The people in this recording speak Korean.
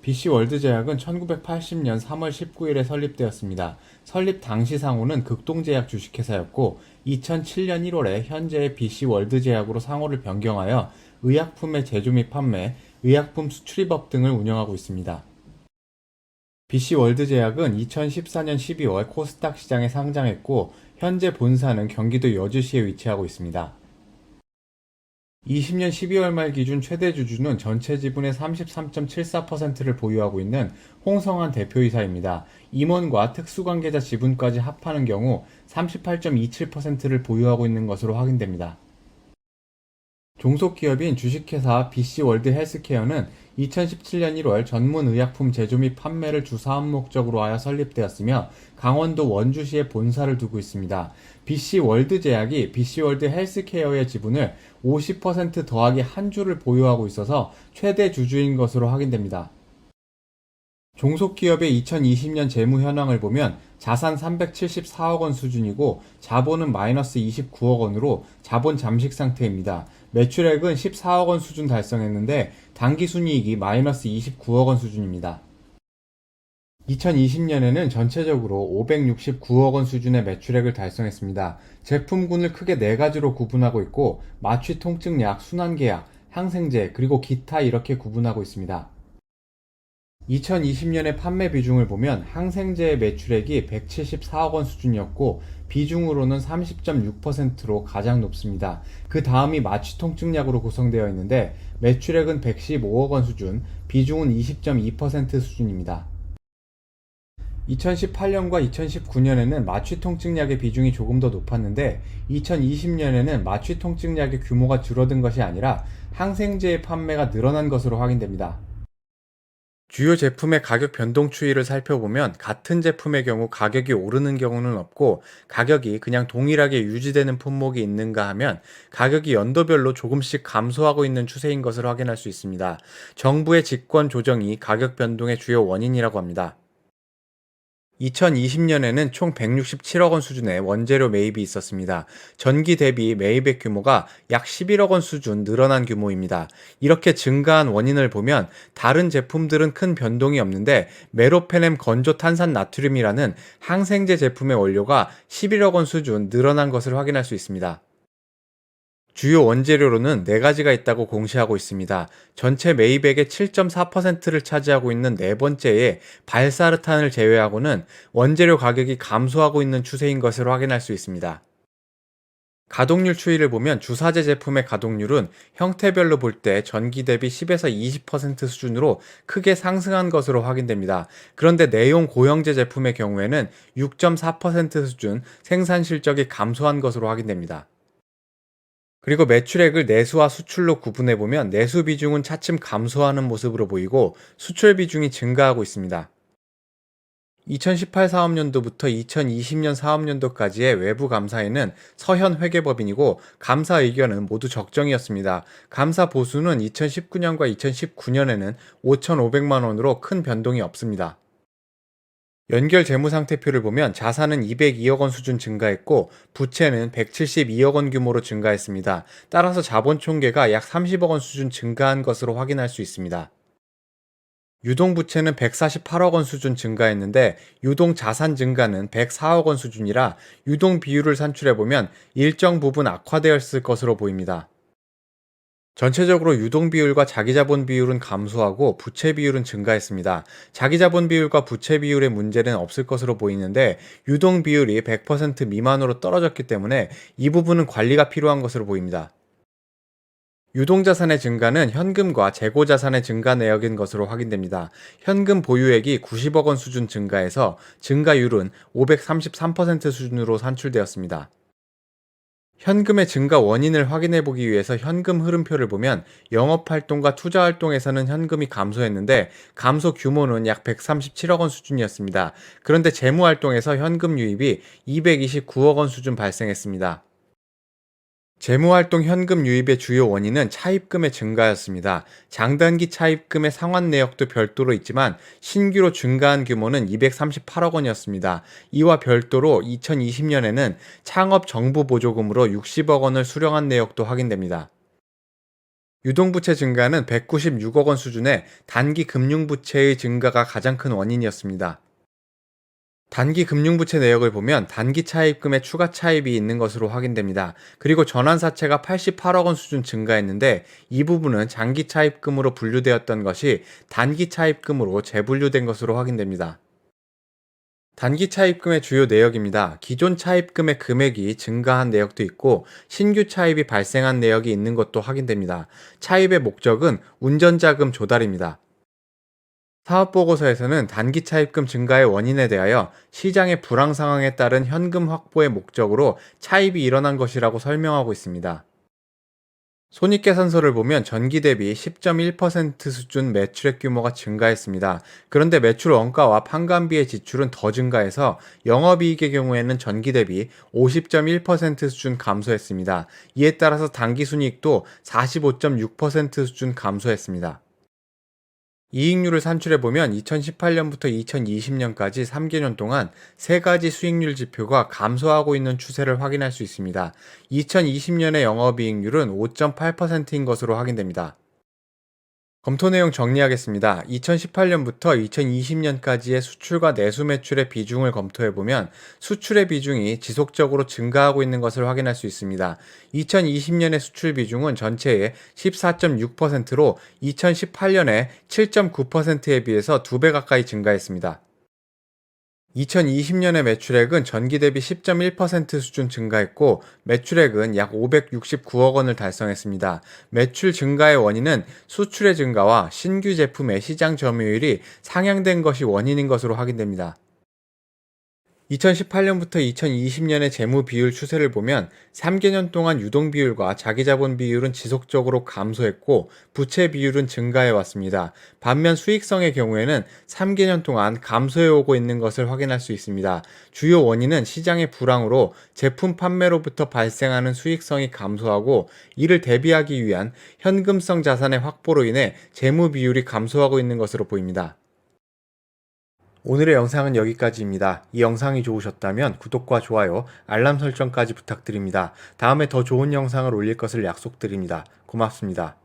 BC월드제약은 1980년 3월 19일에 설립되었습니다. 설립 당시 상호는 극동제약 주식회사였고 2007년 1월에 현재의 BC월드제약으로 상호를 변경하여 의약품의 제조 및 판매, 의약품 수출입업 등을 운영하고 있습니다. BC월드제약은 2014년 12월 코스닥 시장에 상장했고 현재 본사는 경기도 여주시에 위치하고 있습니다. 20년 12월 말 기준 최대 주주는 전체 지분의 33.74%를 보유하고 있는 홍성한 대표이사입니다. 임원과 특수관계자 지분까지 합하는 경우 38.27%를 보유하고 있는 것으로 확인됩니다. 종속기업인 주식회사 BC월드 헬스케어는 2017년 1월 전문 의약품 제조 및 판매를 주 사업 목적으로 하여 설립되었으며 강원도 원주시에 본사를 두고 있습니다. BC월드 제약이 BC월드 헬스케어의 지분을 50% 더하기 한 주를 보유하고 있어서 최대 주주인 것으로 확인됩니다. 종속기업의 2020년 재무 현황을 보면 자산 374억 원 수준이고 자본은 마이너스 29억 원으로 자본 잠식 상태입니다. 매출액은 14억 원 수준 달성했는데 당기순이익이 마이너스 29억 원 수준입니다. 2020년에는 전체적으로 569억 원 수준의 매출액을 달성했습니다. 제품군을 크게 네 가지로 구분하고 있고 마취 통증약, 순환계약, 항생제, 그리고 기타 이렇게 구분하고 있습니다. 2020년의 판매 비중을 보면 항생제의 매출액이 174억 원 수준이었고 비중으로는 30.6%로 가장 높습니다. 그 다음이 마취통증약으로 구성되어 있는데 매출액은 115억 원 수준, 비중은 20.2% 수준입니다. 2018년과 2019년에는 마취통증약의 비중이 조금 더 높았는데 2020년에는 마취통증약의 규모가 줄어든 것이 아니라 항생제의 판매가 늘어난 것으로 확인됩니다. 주요 제품의 가격 변동 추이를 살펴보면 같은 제품의 경우 가격이 오르는 경우는 없고 가격이 그냥 동일하게 유지되는 품목이 있는가 하면 가격이 연도별로 조금씩 감소하고 있는 추세인 것을 확인할 수 있습니다. 정부의 직권 조정이 가격 변동의 주요 원인이라고 합니다. 2020년에는 총 167억 원 수준의 원재료 매입이 있었습니다. 전기 대비 매입액 규모가 약 11억 원 수준 늘어난 규모입니다. 이렇게 증가한 원인을 보면 다른 제품들은 큰 변동이 없는데 메로페넴 건조 탄산 나트륨이라는 항생제 제품의 원료가 11억 원 수준 늘어난 것을 확인할 수 있습니다. 주요 원재료로는 네 가지가 있다고 공시하고 있습니다. 전체 매입액의 7.4%를 차지하고 있는 네 번째에 발사르탄을 제외하고는 원재료 가격이 감소하고 있는 추세인 것을 확인할 수 있습니다. 가동률 추이를 보면 주사제 제품의 가동률은 형태별로 볼 때 전기 대비 10에서 20% 수준으로 크게 상승한 것으로 확인됩니다. 그런데 내용 고형제 제품의 경우에는 6.4% 수준 생산 실적이 감소한 것으로 확인됩니다. 그리고 매출액을 내수와 수출로 구분해보면 내수 비중은 차츰 감소하는 모습으로 보이고 수출 비중이 증가하고 있습니다. 2018 사업년도부터 2020년 사업년도까지의 외부 감사에는 서현 회계법인이고 감사 의견은 모두 적정이었습니다. 감사 보수는 2019년과 2019년에는 5,500만 원으로 큰 변동이 없습니다. 연결 재무상태표를 보면 자산은 202억 원 수준 증가했고 부채는 172억 원 규모로 증가했습니다. 따라서 자본 총계가 약 30억 원 수준 증가한 것으로 확인할 수 있습니다. 유동부채는 148억 원 수준 증가했는데 유동자산 증가는 104억 원 수준이라 유동 비율을 산출해보면 일정 부분 악화되었을 것으로 보입니다. 전체적으로 유동 비율과 자기자본 비율은 감소하고 부채 비율은 증가했습니다. 자기자본 비율과 부채 비율의 문제는 없을 것으로 보이는데 유동 비율이 100% 미만으로 떨어졌기 때문에 이 부분은 관리가 필요한 것으로 보입니다. 유동자산의 증가는 현금과 재고자산의 증가 내역인 것으로 확인됩니다. 현금 보유액이 90억 원 수준 증가해서 증가율은 533% 수준으로 산출되었습니다. 현금의 증가 원인을 확인해 보기 위해서 현금 흐름표를 보면 영업활동과 투자활동에서는 현금이 감소했는데 감소 규모는 약 137억 원 수준이었습니다. 그런데 재무활동에서 현금 유입이 229억 원 수준 발생했습니다. 재무활동 현금 유입의 주요 원인은 차입금의 증가였습니다. 장단기 차입금의 상환 내역도 별도로 있지만 신규로 증가한 규모는 238억 원이었습니다. 이와 별도로 2020년에는 창업 정부 보조금으로 60억 원을 수령한 내역도 확인됩니다. 유동부채 증가는 196억 원 수준의 단기 금융부채의 증가가 가장 큰 원인이었습니다. 단기 금융부채 내역을 보면 단기 차입금에 추가 차입이 있는 것으로 확인됩니다. 그리고 전환사채가 88억 원 수준 증가했는데 이 부분은 장기 차입금으로 분류되었던 것이 단기 차입금으로 재분류된 것으로 확인됩니다. 단기 차입금의 주요 내역입니다. 기존 차입금의 금액이 증가한 내역도 있고 신규 차입이 발생한 내역이 있는 것도 확인됩니다. 차입의 목적은 운전자금 조달입니다. 사업보고서에서는 단기 차입금 증가의 원인에 대하여 시장의 불황 상황에 따른 현금 확보의 목적으로 차입이 일어난 것이라고 설명하고 있습니다. 손익계산서를 보면 전기 대비 10.1% 수준 매출액 규모가 증가했습니다. 그런데 매출 원가와 판관비의 지출은 더 증가해서 영업이익의 경우에는 전기 대비 50.1% 수준 감소했습니다. 이에 따라서 당기순이익도 45.6% 수준 감소했습니다. 이익률을 산출해보면 2018년부터 2020년까지 3개년 동안 세 가지 수익률 지표가 감소하고 있는 추세를 확인할 수 있습니다. 2020년의 영업이익률은 5.8%인 것으로 확인됩니다. 검토 내용 정리하겠습니다. 2018년부터 2020년까지의 수출과 내수 매출의 비중을 검토해보면 수출의 비중이 지속적으로 증가하고 있는 것을 확인할 수 있습니다. 2020년의 수출 비중은 전체의 14.6%로 2018년의 7.9%에 비해서 2배 가까이 증가했습니다. 2020년의 매출액은 전기 대비 10.1% 수준 증가했고 매출액은 약 569억 원을 달성했습니다. 매출 증가의 원인은 수출의 증가와 신규 제품의 시장 점유율이 상향된 것이 원인인 것으로 확인됩니다. 2018년부터 2020년의 재무 비율 추세를 보면 3개년 동안 유동 비율과 자기자본 비율은 지속적으로 감소했고 부채 비율은 증가해 왔습니다. 반면 수익성의 경우에는 3개년 동안 감소해 오고 있는 것을 확인할 수 있습니다. 주요 원인은 시장의 불황으로 제품 판매로부터 발생하는 수익성이 감소하고 이를 대비하기 위한 현금성 자산의 확보로 인해 재무 비율이 감소하고 있는 것으로 보입니다. 오늘의 영상은 여기까지입니다. 이 영상이 좋으셨다면 구독과 좋아요, 알람 설정까지 부탁드립니다. 다음에 더 좋은 영상을 올릴 것을 약속드립니다. 고맙습니다.